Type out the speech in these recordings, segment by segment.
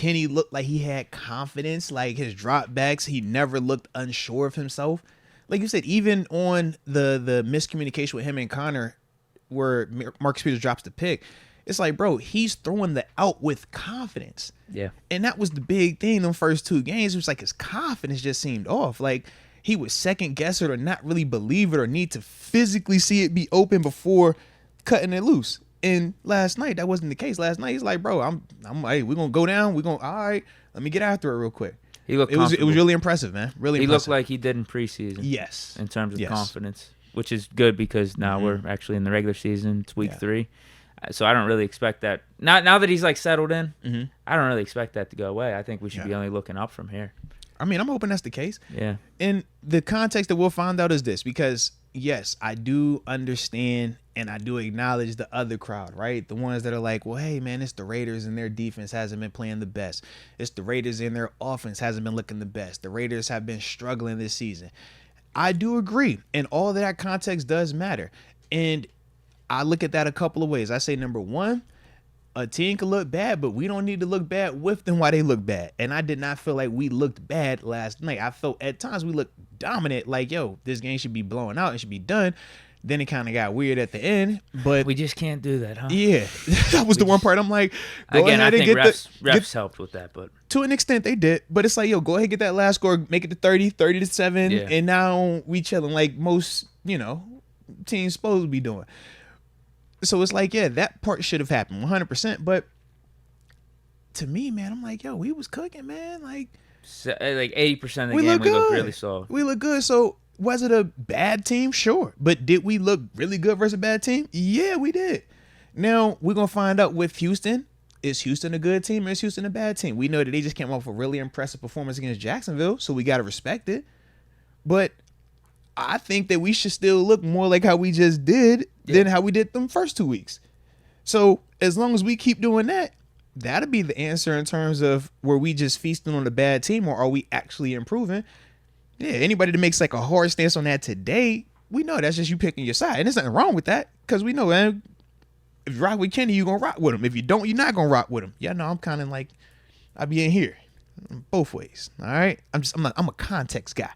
Kenny looked like he had confidence, like his drop backs. He never looked unsure of himself. Like you said, even on the miscommunication with him and Connor, where Marcus Peters drops the pick, it's like, bro, he's throwing the out with confidence. Yeah. And that was the big thing in the first 2 games. It was like his confidence just seemed off. Like he would second guess it or not really believe it or need to physically see it be open before cutting it loose. And last night, that wasn't the case. Last night, he's like, bro, I'm hey, we're going to go down. All right, let me get after it real quick. He looked it was really impressive, man. Really He impressive. looked like he did in preseason. Yes. In terms of confidence, which is good because now we're actually in the regular season. It's week 3. So I don't really expect that. Now that he's like settled in, I don't really expect that to go away. I think we should be only looking up from here. I mean, I'm hoping that's the case. Yeah. And the context that we'll find out is this, because yes, I do understand and I do acknowledge the other crowd, right? The ones that are like, well, hey, man, it's the Raiders and their defense hasn't been playing the best. It's the Raiders and their offense hasn't been looking the best. The Raiders have been struggling this season. I do agree. And all of that context does matter. And I look at that a couple of ways. I say, number one, a team can look bad, but we don't need to look bad with them while they look bad. And I did not feel like we looked bad last night. I felt at times we looked dominant, like, yo, this game should be blowing out. It should be done. Then it kind of got weird at the end. But we just can't do that, huh? Yeah. That was the one part I'm like, again, I think refs helped with that. But to an extent, they did. But it's like, yo, go ahead, get that last score, make it to 30-7. Yeah. And now we chilling like most, teams supposed to be doing. So it's like, yeah, that part should have happened 100%. But to me, man, I'm like, yo, we was cooking, man. Like 80% of the game, we looked really solid. We look good. So was it a bad team? Sure. But did we look really good versus a bad team? Yeah, we did. Now, we're going to find out with Houston. Is Houston a good team or is Houston a bad team? We know that they just came off a really impressive performance against Jacksonville, so we got to respect it. But I think that we should still look more like how we just did than how we did them first 2 weeks. So as long as we keep doing that, that'll be the answer in terms of were we just feasting on a bad team or are we actually improving? Yeah, anybody that makes like a hard stance on that today, we know that's just you picking your side. And there's nothing wrong with that because we know, man, if you rock with Kenny, you're going to rock with him. If you don't, you're not going to rock with him. Yeah, no, I'm kind of like, I be in here both ways. All right. I'm a context guy.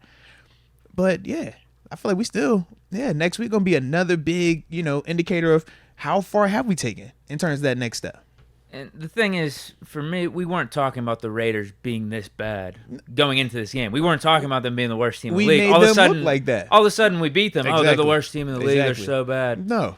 But yeah, I feel like we still, next week going to be another big, indicator of how far have we taken in terms of that next step. And the thing is, for me, we weren't talking about the Raiders being this bad going into this game. We weren't talking about them being the worst team in the league. We made them look like that. All of a sudden, we beat them. Exactly. Oh, they're the worst team in the league. They're so bad. No,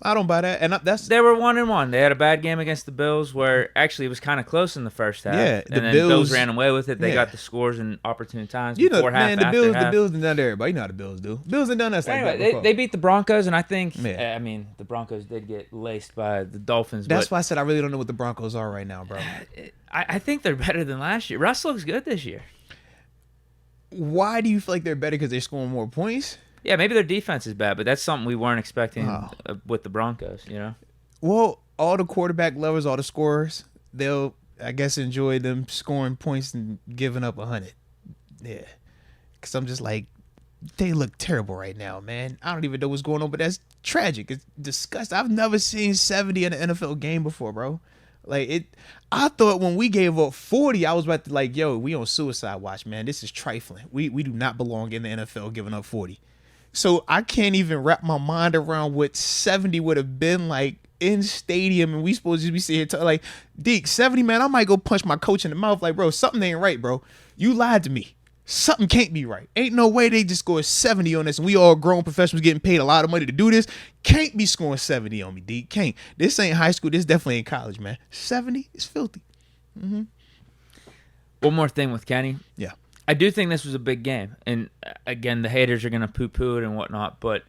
I don't buy that. And they were 1-1. They had a bad game against the Bills, where actually it was kind of close in the first half. Yeah, and then Bills ran away with it. They got the scores in opportune times before half. The Bills done done everybody. You know how the Bills do. Bills have done us like that before. They beat the Broncos, and I think, the Broncos did get laced by the Dolphins. That's why I said I really don't know what the Broncos are right now, bro. I think they're better than last year. Russ looks good this year. Why do you feel like they're better? Because they're scoring more points? Yeah, maybe their defense is bad, but that's something we weren't expecting with the Broncos, Well, all the quarterback lovers, all the scorers, they'll, I guess, enjoy them scoring points and giving up 100. Yeah. Because I'm just like, they look terrible right now, man. I don't even know what's going on, but that's tragic. It's disgusting. I've never seen 70 in an NFL game before, bro. I thought when we gave up 40, I was about to like, yo, we on suicide watch, man. This is trifling. We do not belong in the NFL giving up 40. So I can't even wrap my mind around what 70 would have been like in stadium, and we supposed to be sitting here like, Deke, 70, man, I might go punch my coach in the mouth. Like, bro, something ain't right, bro. You lied to me. Something can't be right. Ain't no way they just scored 70 on us, and we all grown professionals getting paid a lot of money to do this. Can't be scoring 70 on me, Deke. Can't. This ain't high school. This definitely ain't college, man. 70 is filthy. Mm-hmm. One more thing with Kenny. Yeah. I do think this was a big game. And, again, the haters are going to poo-poo it and whatnot. But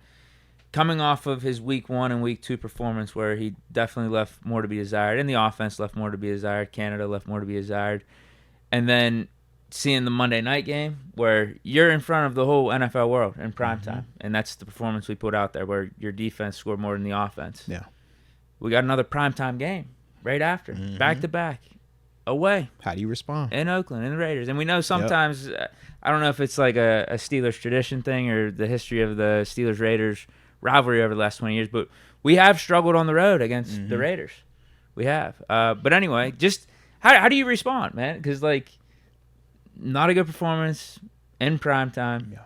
coming off of his Week 1 and Week 2 performance where he definitely left more to be desired, and the offense left more to be desired, Canada left more to be desired, and then seeing the Monday night game where you're in front of the whole NFL world in prime time, and that's the performance we put out there where your defense scored more than the offense. Yeah. We got another primetime game right after, back-to-back, away. How do you respond? In Oakland, in the Raiders. And we know sometimes, I don't know if it's like a Steelers tradition thing or the history of the Steelers-Raiders rivalry over the last 20 years, but we have struggled on the road against the Raiders. We have. But anyway, just How do you respond, man? Because, like, not a good performance in prime time. Yeah.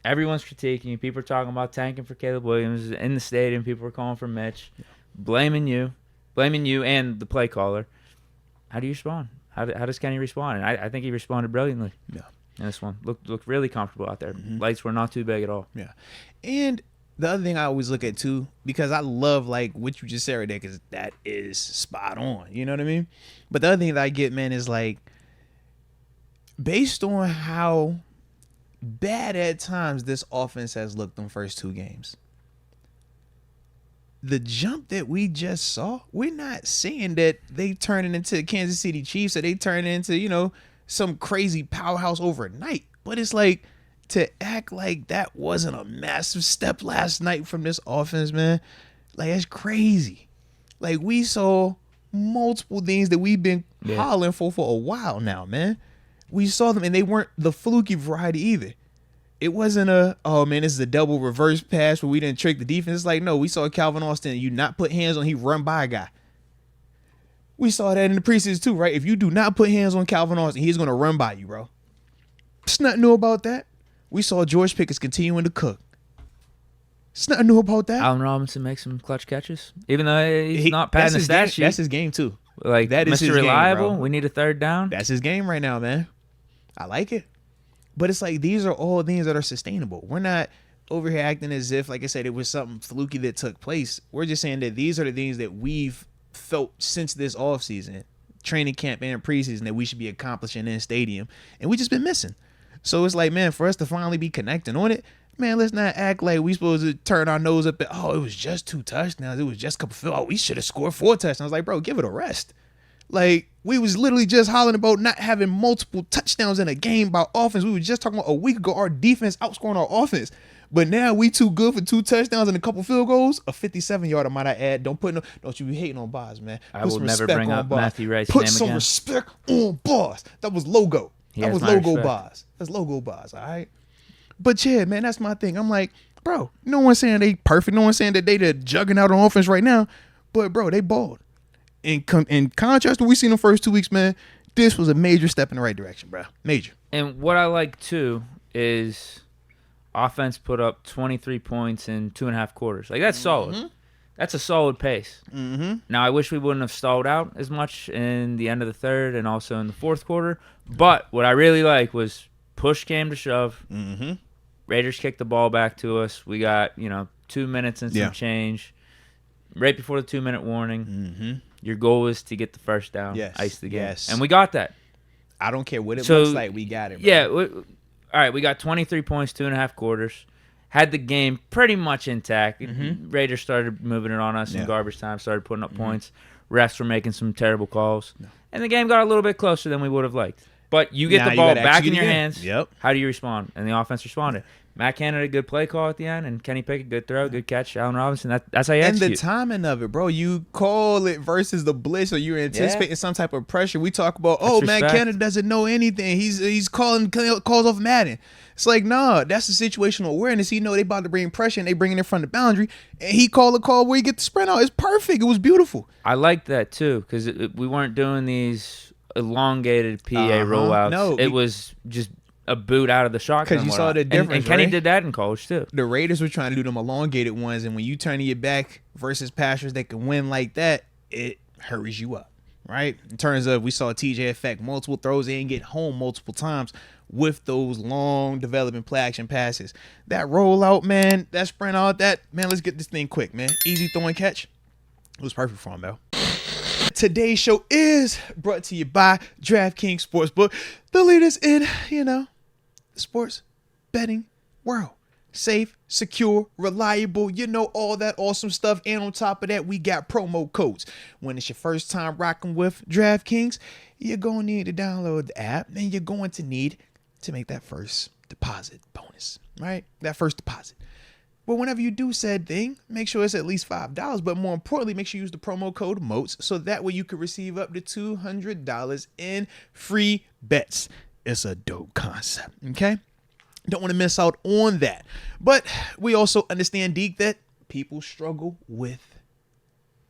Everyone's critiquing. People are talking about tanking for Caleb Williams in the stadium. People are calling for Mitch, blaming you and the play caller. How do you respond? How does Kenny respond? And I think he responded brilliantly. Yeah. In this one, looked really comfortable out there. Mm-hmm. Lights were not too big at all. Yeah, and the other thing I always look at too, because I love like what you just said right there, because that is spot on. You know what I mean? But the other thing that I get, man, is like based on how bad at times this offense has looked in first 2 games. The jump that we just saw, we're not saying that they turning into Kansas City Chiefs or they turning into, you know, some crazy powerhouse overnight. But it's like to act like that wasn't a massive step last night from this offense, man. Like, that's crazy. Like, we saw multiple things that we've been hollering for a while now, man. We saw them, and they weren't the fluky variety either. It wasn't oh man, this is a double reverse pass where we didn't trick the defense. It's like, no, we saw Calvin Austin, you not put hands on, he run by a guy. We saw that in the preseason too, right? If you do not put hands on Calvin Austin, he's going to run by you, bro. There's nothing new about that. We saw George Pickett continuing to cook. There's nothing new about that. Allen Robinson makes some clutch catches, even though he's not padding the stat sheet. That's his game too. Like, that is Mr. his Reliable, game, bro. We need a third down. That's his game right now, man. I like it. But it's like these are all things that are sustainable. We're not over here acting as if, like I said, it was something fluky that took place. We're just saying that these are the things that we've felt since this offseason, training camp and preseason, that we should be accomplishing in stadium. And we just been missing. So it's like, man, for us to finally be connecting on it, man, let's not act like we supposed to turn our nose up at, oh, it was just 2 touchdowns. It was just a couple field. Oh, we should have scored 4 touchdowns. Like, bro, give it a rest. Like, we was literally just hollering about not having multiple touchdowns in a game by offense. We were just talking about a week ago our defense outscoring our offense. But now we too good for 2 touchdowns and a couple field goals. A 57-yarder, might I add. Don't you be hating on Boz, man. I will never bring up Matthew Wright's name again. Put some respect on Boz. That was logo. That was logo Boz. That's logo Boz, all right? But yeah, man, that's my thing. I'm like, bro, no one's saying they perfect. No one's saying that they the juggernaut on offense right now. But, bro, they balled. In contrast to what we seen in the first 2 weeks, man, this was a major step in the right direction, bro. Major. And what I like, too, is offense put up 23 points in 2.5 quarters. Like, that's solid. That's a solid pace. Now, I wish we wouldn't have stalled out as much in the end of the third and also in the fourth quarter. But what I really like was push came to shove. Raiders kicked the ball back to us. We got, 2 minutes and some change. Right before the 2-minute warning. Your goal is to get the first down, ice the game. And we got that. I don't care what it looks like. We got it, bro. Yeah. All right, we got 23 points, 2.5 quarters. Had the game pretty much intact. Raiders started moving it on us in garbage time, started putting up points. Refs were making some terrible calls. And the game got a little bit closer than we would have liked. But you get the ball back in your hands. How do you respond? And the offense responded. Matt Canada, a good play call at the end, and Kenny Pickett, good throw, good catch. Allen Robinson, that's how you execute. And the timing of it, bro. You call it versus the blitz, or you're anticipating some type of pressure. We talk about, Matt Canada doesn't know anything. He's calling calls off Madden. It's like, nah, that's the situational awareness. He know they about to bring pressure, and they bringing it from the boundary, and he called a call where he get the sprint out. It's perfect. It was beautiful. I like that too, because we weren't doing these elongated PA rollouts. No, it was just a boot out of the shotgun. Because you saw the difference, and Kenny right? did that in college too. The Raiders were trying to do them elongated ones, and when you turn your back versus passers that can win like that, it hurries you up, right? In terms of, we saw TJ affect multiple throws and get home multiple times with those long development play action passes. That rollout, man, that sprint out, let's get this thing quick, man. Easy throwing catch. It was perfect for him, though. Today's show is brought to you by DraftKings Sportsbook, the leaders in, the sports betting world. Safe, secure, reliable, all that awesome stuff. And on top of that, we got promo codes. When it's your first time rocking with DraftKings, you're going to need to download the app, and you're going to need to make that first deposit bonus, right? That first deposit. But whenever you do said thing, make sure it's at least $5. But more importantly, make sure you use the promo code MOATS, so that way you can receive up to $200 in free bets. It's a dope concept, okay? Don't want to miss out on that. But we also understand, Deke, that people struggle with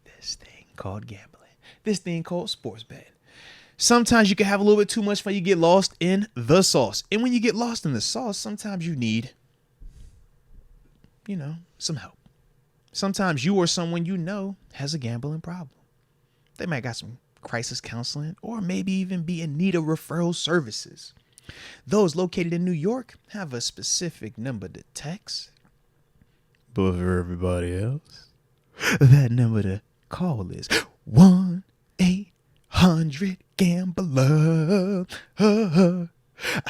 this thing called gambling, this thing called sports betting. Sometimes you can have a little bit too much fun. You get lost in the sauce. And when you get lost in the sauce, sometimes you need, some help. Sometimes you or someone you know has a gambling problem. They might got some crisis counseling or maybe even be in need of referral services. Those located in New York have a specific number to text. But for everybody else, that number to call is 1-800-GAMBLER. I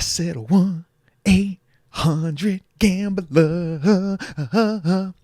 said 1-800-GAMBLER.